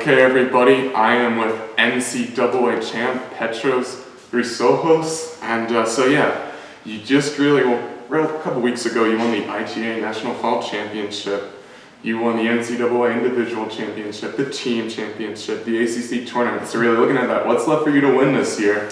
Okay, everybody, I am with NCAA champ Petros Chrysochos, and you just a couple weeks ago, you won the ITA National Fall Championship, you won the NCAA Individual Championship, the Team Championship, the ACC Tournament. So really looking at that, what's left for you to win this year?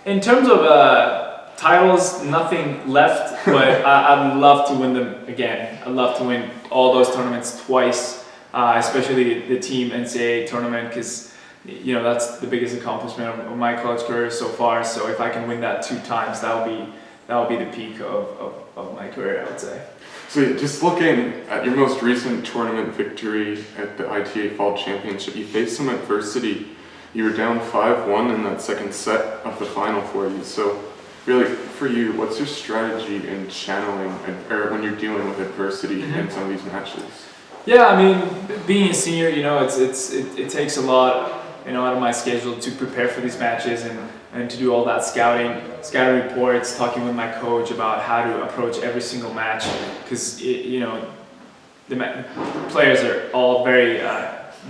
In terms of titles, nothing left, but I'd love to win them again. I'd love to win all those tournaments twice. Especially the team NCAA tournament, because that's the biggest accomplishment of my college career so far. So if I can win that 2 times, that'll be the peak of my career, I would say. So just looking at your most recent tournament victory at the ITA Fall Championship, you faced some adversity. You were down 5-1 in that second set of the final for you. So really, for you, what's your strategy in channeling or when you're dealing with adversity in some of these matches? Yeah, I mean, being a senior, it takes a lot, out of my schedule to prepare for these matches and to do all that scouting reports, talking with my coach about how to approach every single match, because the players are all very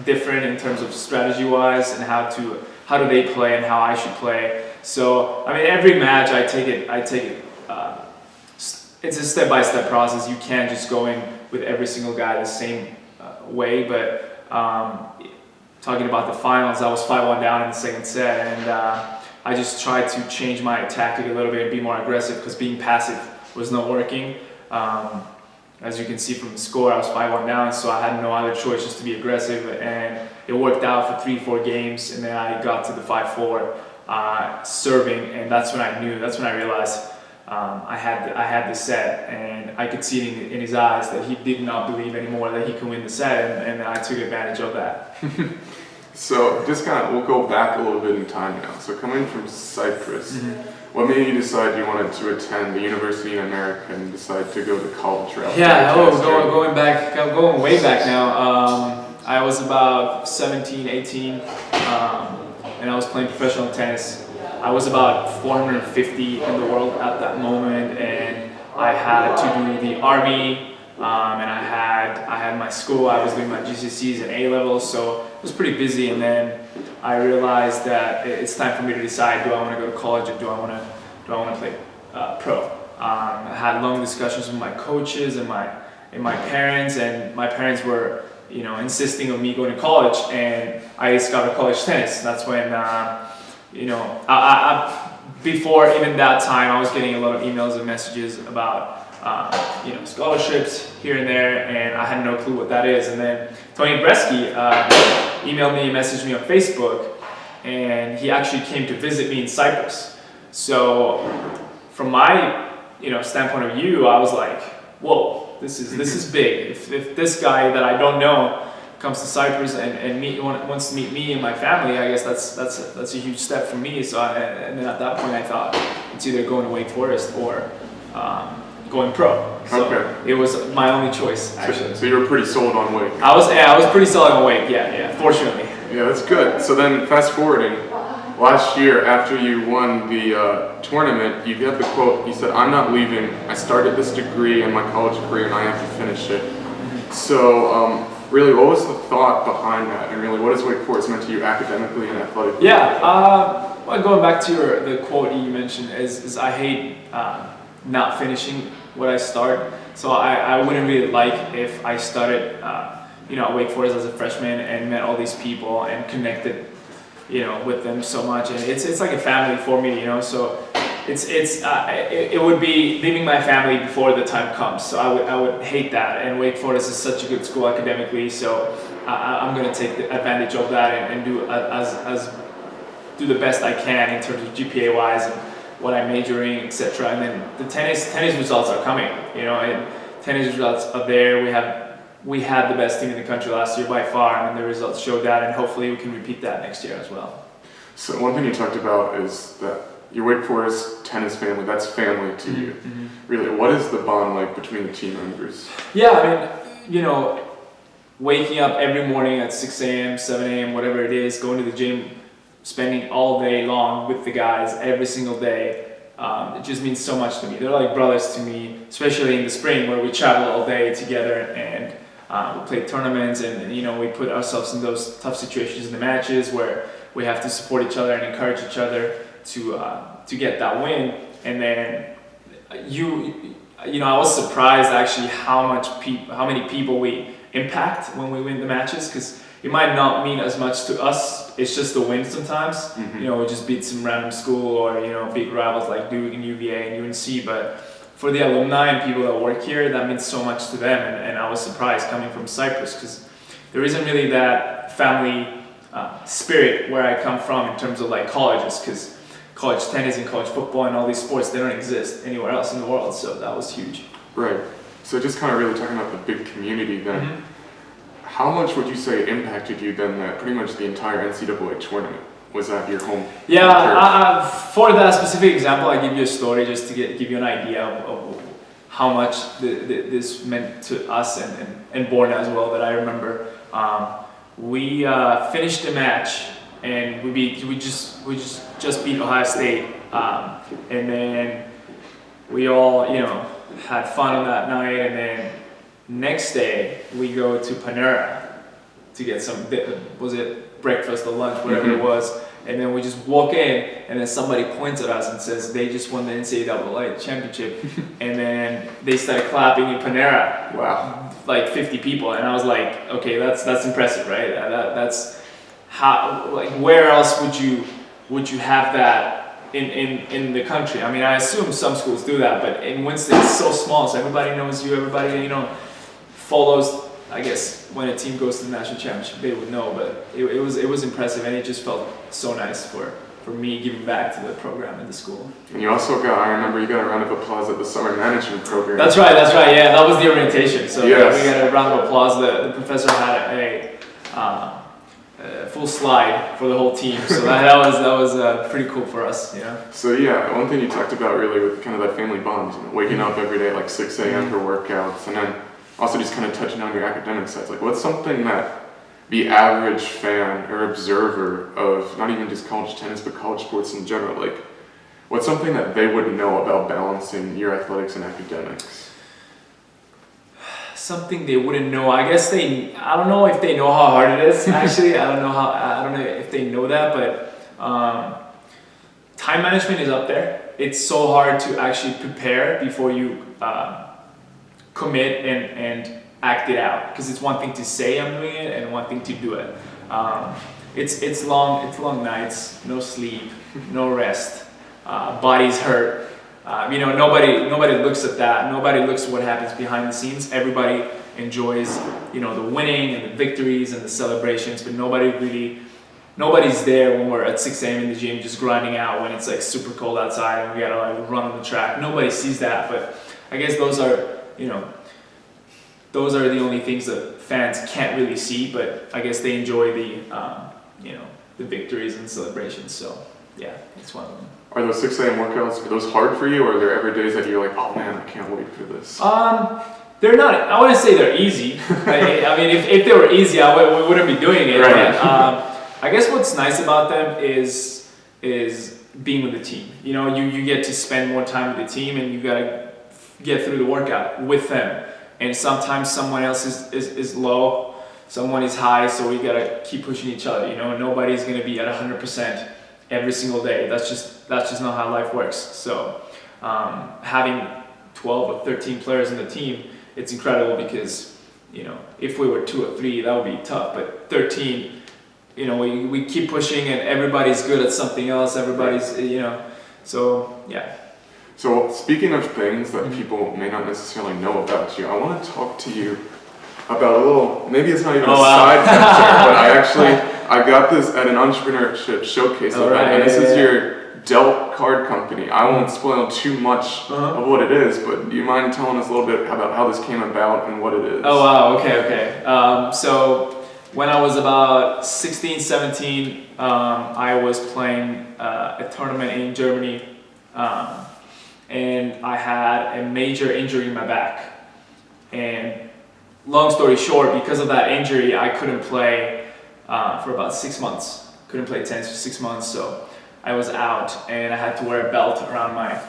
different in terms of strategy-wise and how do they play and how I should play. So I mean, every match I take it. It's a step-by-step process. You can't just go in with every single guy the same way, but talking about the finals, I was 5-1 down in the second set, and I just tried to change my tactic a little bit and be more aggressive, because being passive was not working. As you can see from the score, I was 5-1 down, so I had no other choice just to be aggressive, and it worked out for 3-4 games, and then I got to the 5-4 serving, and that's when I realized I had the set, and I could see it in his eyes that he did not believe anymore that he could win the set, and I took advantage of that. So just we'll go back a little bit in time now. So coming from Cyprus, what made you decide you wanted to attend the university in America and decide to go to college route? Yeah, going way back now. I was about 17, 18, and I was playing professional tennis. I was about 450 in the world at that moment, and I had to do the army, and I had my school. I was doing my GCSEs and A levels, so it was pretty busy. And then I realized that it's time for me to decide: do I want to go to college or do I want to play pro? I had long discussions with my coaches and my parents, and my parents were insisting on me going to college, and I discovered college tennis. That's when. Before even that time, I was getting a lot of emails and messages about, scholarships here and there, and I had no clue what that is. And then Tony Bresky emailed me and messaged me on Facebook, and he actually came to visit me in Cyprus. So from my, standpoint of view, I was like, whoa, this is big. If this guy that I don't know comes to Cyprus and wants to meet me and my family, I guess that's a huge step for me. So and then at that point I thought it's either going to Wake Forest or going pro. So It was my only choice, actually. So you were pretty sold on Wake. I was pretty solid on Wake. Yeah, fortunately. Yeah, that's good. So then fast forwarding, last year after you won the tournament, you got the quote. You said, "I'm not leaving. I started this degree in my college career and I have to finish it." So. Really, what was the thought behind that, and really, what has Wake Forest meant to you academically and athletically? Yeah, going back to the quote you mentioned, is I hate not finishing what I start. So I wouldn't really like if I started, at Wake Forest as a freshman and met all these people and connected, with them so much, and it's like a family for me, So. It would be leaving my family before the time comes, so I would hate that. And Wake Forest is such a good school academically, so I'm going to take the advantage of that and do the best I can in terms of GPA wise and what I'm majoring, etc. And then the tennis results are coming, and tennis results are there. We had the best team in the country last year by far, and the results showed that, and hopefully we can repeat that next year as well. So one thing you talked about is that your Wake Forest tennis family, that's family to you. Really, what is the bond like between the team members? Yeah, I mean, waking up every morning at 6 a.m., 7 a.m., whatever it is, going to the gym, spending all day long with the guys every single day, it just means so much to me. They're like brothers to me, especially in the spring where we travel all day together, and We played tournaments, and we put ourselves in those tough situations in the matches where we have to support each other and encourage each other to get that win. And then I was surprised actually how many people we impact when we win the matches, because it might not mean as much to us. It's just the win sometimes. Mm-hmm. We just beat some random school, or big rivals like Duke and UVA and UNC. But for the alumni and people that work here, that means so much to them. And I was surprised coming from Cyprus, because there isn't really that family spirit where I come from in terms of like colleges, because college tennis and college football and all these sports, they don't exist anywhere else in the world. So that was huge. Right. So just kind of really talking about the big community then. Mm-hmm. How much would you say impacted you then that pretty much the entire NCAA tournament was at your home? Yeah, for that specific example, I give you a story just to give you an idea of how much this meant to us and Borna as well, that I remember. We finished the match and we just beat Ohio State, and then we all had fun on that night, and then next day we go to Panera to get some, was it breakfast or lunch, whatever it was, and then we just walk in, and then somebody points at us and says they just won the NCAA championship, and then they started clapping in Panera. Wow. Like 50 people, and I was like, okay, that's impressive, right? That's how, like, where else would you have that in the country? I mean, I assume some schools do that, but in Winston it's so small, so everybody knows you, everybody follows. I guess when a team goes to the national championship, they would know, but it was impressive, and it just felt so nice for me giving back to the program and the school. And you also I remember you got a round of applause at the summer management program. That's right, yeah, that was the orientation. So yes. We got a round of applause. The professor had a full slide for the whole team, so that was pretty cool for us. So yeah, one thing you talked about really with kind of that family bond, waking up every day at like 6 a.m. for workouts, and then also just kind of touching on your academic sides. Like, what's something that the average fan or observer of not even just college tennis but college sports in general, like, what's something that they wouldn't know about balancing your athletics and academics? Something they wouldn't know. I don't know if they know how hard it is. Actually, I don't know if they know that, but time management is up there. It's so hard to actually prepare before you commit and act it out, because it's one thing to say I'm doing it and one thing to do it. It's long nights, no sleep, no rest, bodies hurt. Nobody looks at that. Nobody looks at what happens behind the scenes. Everybody enjoys the winning and the victories and the celebrations, but nobody's there when we're at 6 a.m. in the gym just grinding out when it's like super cold outside and we gotta like run on the track. Nobody sees that, but I guess those are the only things that fans can't really see, but I guess they enjoy the victories and celebrations. So yeah, it's one of them. Are those 6 a.m. workouts, are those hard for you, or are there ever days that you're like, oh man, I can't wait for this? They're not, I wouldn't say they're easy. I mean, if they were easy, we wouldn't be doing it. Right. But, I guess what's nice about them is being with the team. You get to spend more time with the team, and you gotta get through the workout with them. And sometimes someone else is low, someone is high, so we gotta keep pushing each other. Nobody's gonna be at 100% every single day. That's just not how life works. So having 12 or 13 players in the team, it's incredible, because if we were 2 or 3, that would be tough. But 13, we keep pushing, and everybody's good at something else. Everybody's so yeah. So speaking of things that people may not necessarily know about you, I want to talk to you about a little, maybe it's not even a side venture, but I got this at an entrepreneurship showcase event, and this is your Dell card company. I won't spoil too much of what it is, but do you mind telling us a little bit about how this came about and what it is? Oh wow, okay. So when I was about 16, 17, I was playing a tournament in Germany, and I had a major injury in my back. And long story short, because of that injury, I couldn't play for about 6 months. Couldn't play tennis for 6 months, so I was out, and I had to wear a belt around my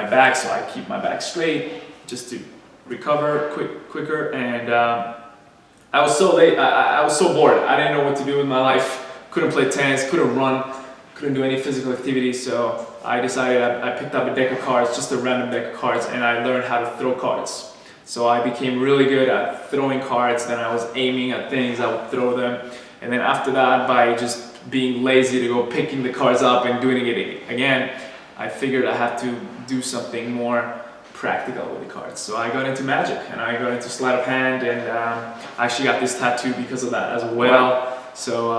back so I keep my back straight, just to recover quicker. And I was so late. I was so bored. I didn't know what to do with my life. Couldn't play tennis. Couldn't run. Couldn't do any physical activity. So I decided I picked up a deck of cards, just a random deck of cards, and I learned how to throw cards. So I became really good at throwing cards. Then I was aiming at things. I would throw them, and then after that, by just being lazy to go picking the cards up and doing it again, I figured I had to do something more practical with the cards. So I got into Magic and I got into sleight of hand, and I actually got this tattoo because of that as well. So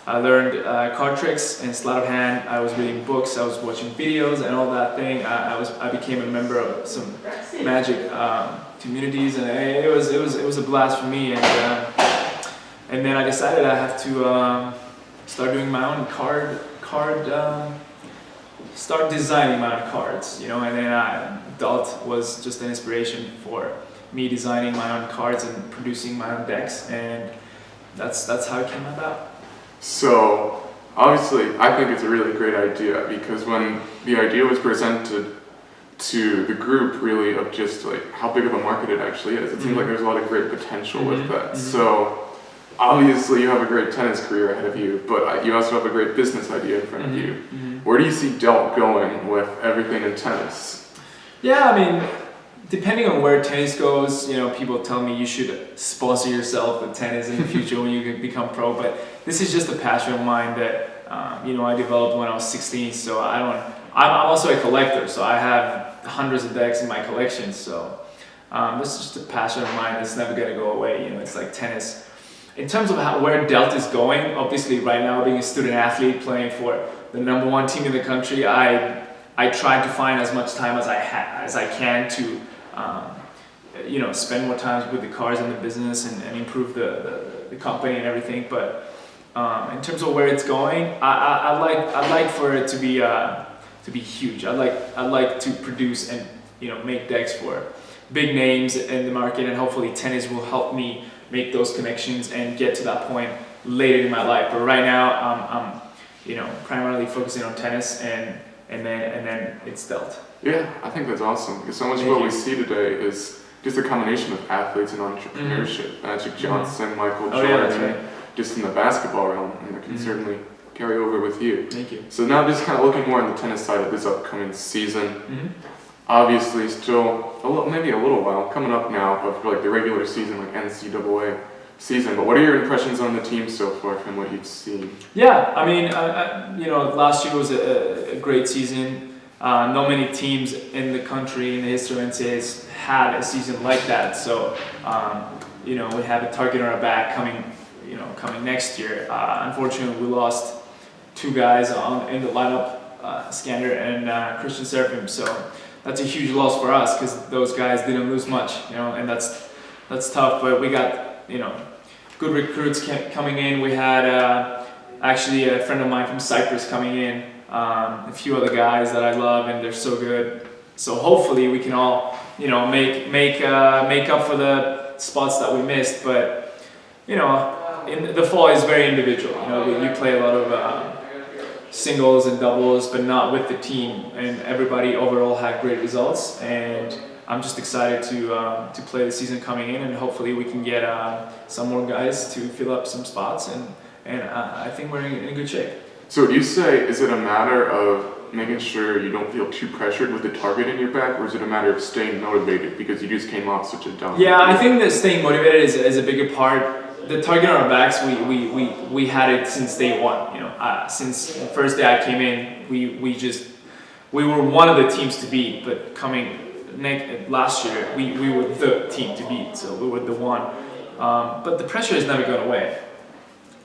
I learned card tricks and sleight of hand. I was reading books, I was watching videos and all that thing. I became a member of some Magic communities, and it was a blast for me. And then I decided I have to start doing my own start designing my own cards, you know, and then Delt was just an inspiration for me designing my own cards and producing my own decks, and that's how it came about. So obviously I think it's a really great idea, because when the idea was presented to the group, really, of just like how big of a market it actually is, it seems like there's a lot of great potential with that. So obviously you have a great tennis career ahead of you, but you also have a great business idea in front of you. Where do you see Delt going with everything in tennis? Yeah, I mean, depending on where tennis goes, you know, people tell me you should sponsor yourself with tennis in the future when you become pro, but this is just a passion of mine that, you know, I developed when I was 16, so I'm also a collector, so I have hundreds of decks in my collection, so this is just a passion of mine that's never going to go away, you know, it's like tennis. In terms of where Delt is going, obviously right now being a student athlete playing for the #1 team in the country, I try to find as much time as I can to you know, spend more time with the cards and the business and improve the company and everything. But in terms of where it's going, I'd like for it to be huge. I'd like to produce and, you know, make decks for big names in the market, and hopefully tennis will help me make those connections and get to that point later in my life. But right now, I'm you know, primarily focusing on tennis, and then it's Delt. Yeah, I think that's awesome, because so much of what we see today is just a combination of athletes and entrepreneurship. Magic Johnson, Michael Jordan, just in the basketball realm, and that can certainly carry over with you. Thank you. So now just kind of looking more on the tennis side of this upcoming season. Obviously still maybe a little while coming up now, but for like the regular season, like NCAA season. But what are your impressions on the team so far from what you've seen? Yeah, I mean, you know, last year was a great season. Not many teams in the country, in the history of NCAAs, had a season like that. So, you know, we have a target on our back coming next year. Unfortunately, we lost two guys in the lineup, Skander and Christian Serafim. So that's a huge loss for us, because those guys didn't lose much, you know, and that's tough. But we got, you know, good recruits coming in. We had actually a friend of mine from Cyprus coming in, a few other guys that I love, and they're so good. So hopefully we can all, you know, make up for the spots that we missed. But, you know, in the fall is very individual. You know, you play a lot of singles and doubles, but not with the team, and everybody overall had great results, and I'm just excited to play the season coming in, and hopefully we can get some more guys to fill up some spots, and I think we're in good shape. So would you say, is it a matter of making sure you don't feel too pressured with the target in your back, or is it a matter of staying motivated because you just came off such a down? Yeah, I think that staying motivated is a bigger part. The target on our backs, we had it since day one. You know, since the first day I came in, we were one of the teams to beat. But last year, we were the team to beat. So we were the one. But the pressure is never going away.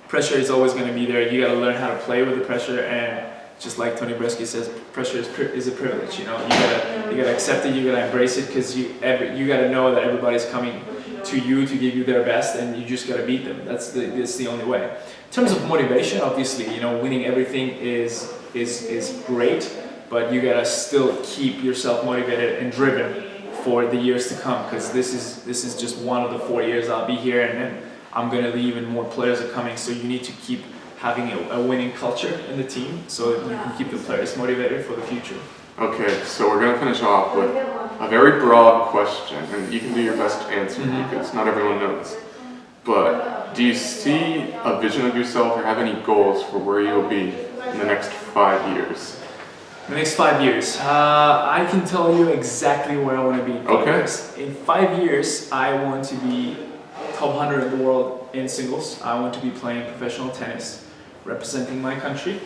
Pressure is always going to be there. You got to learn how to play with the pressure, and just like Tony Bresky says, pressure is a privilege. You know, you gotta accept it. You gotta embrace it, because you gotta know that everybody's coming to you to give you their best, and you just gotta beat them. That's the only way. In terms of motivation, obviously, you know, winning everything is great, but you gotta still keep yourself motivated and driven for the years to come, because this is just one of the 4 years I'll be here, and then I'm gonna leave, and more players are coming. So you need to keep having a winning culture in the team, so that you can keep the players motivated for the future. Okay, so we're going to finish off with a very broad question, and you can do your best to answer because not everyone knows. but do you see a vision of yourself or have any goals for where you'll be in the next 5 years? The next 5 years, I can tell you exactly where I want to be in 5 years. In 5 years, I want to be top 100 in the world in singles. I want to be playing professional tennis, representing my country,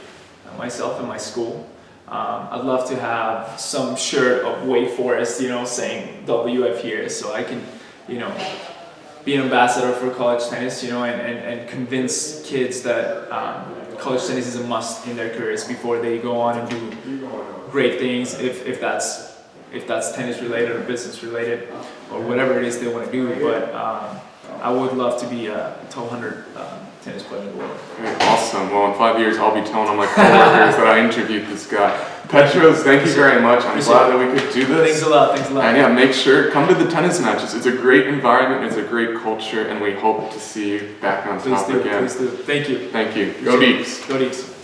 myself and my school. I'd love to have some shirt of Wake Forest, saying WF here, so I can, be an ambassador for college tennis, and convince kids that college tennis is a must in their careers before they go on and do great things, if that's tennis related or business related or whatever it is they want to do. But I would love to be a top 100 tennis player in the world. Okay, awesome. Well, in 5 years, I'll be telling all my coworkers that I interviewed this guy. Petros, thank you very much. I'm glad that we could do this. Thanks a lot. And yeah, make sure, come to the tennis matches. It's a great environment, it's a great culture, and we hope to see you back on top again. Please do. Thank you. Thank you. Go Deeps. Go Deeps.